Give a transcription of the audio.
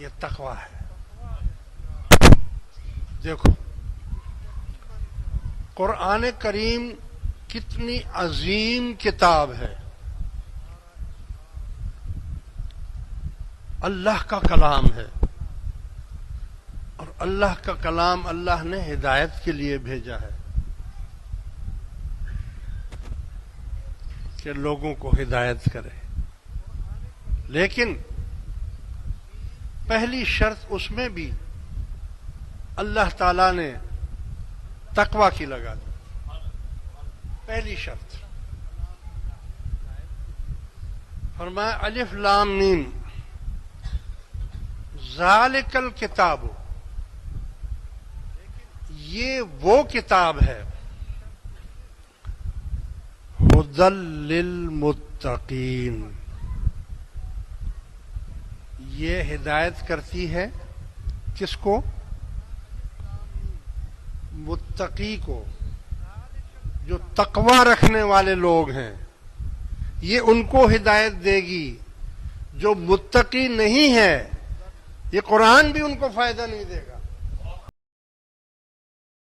یہ تقوی ہے. دیکھو قرآن کریم کتنی عظیم کتاب ہے، اللہ کا کلام ہے، اور اللہ کا کلام اللہ نے ہدایت کے لیے بھیجا ہے کہ لوگوں کو ہدایت کرے. لیکن پہلی شرط اس میں بھی اللہ تعالی نے تقوی کی لگا دی. پہلی شرط فرمایا الف لام میم ذالک الکتاب، یہ وہ کتاب ہے ہدی للمتقین، یہ ہدایت کرتی ہے کس کو؟ متقی کو، جو تقوی رکھنے والے لوگ ہیں. یہ ان کو ہدایت دے گی. جو متقی نہیں ہے یہ قرآن بھی ان کو فائدہ نہیں دے گا.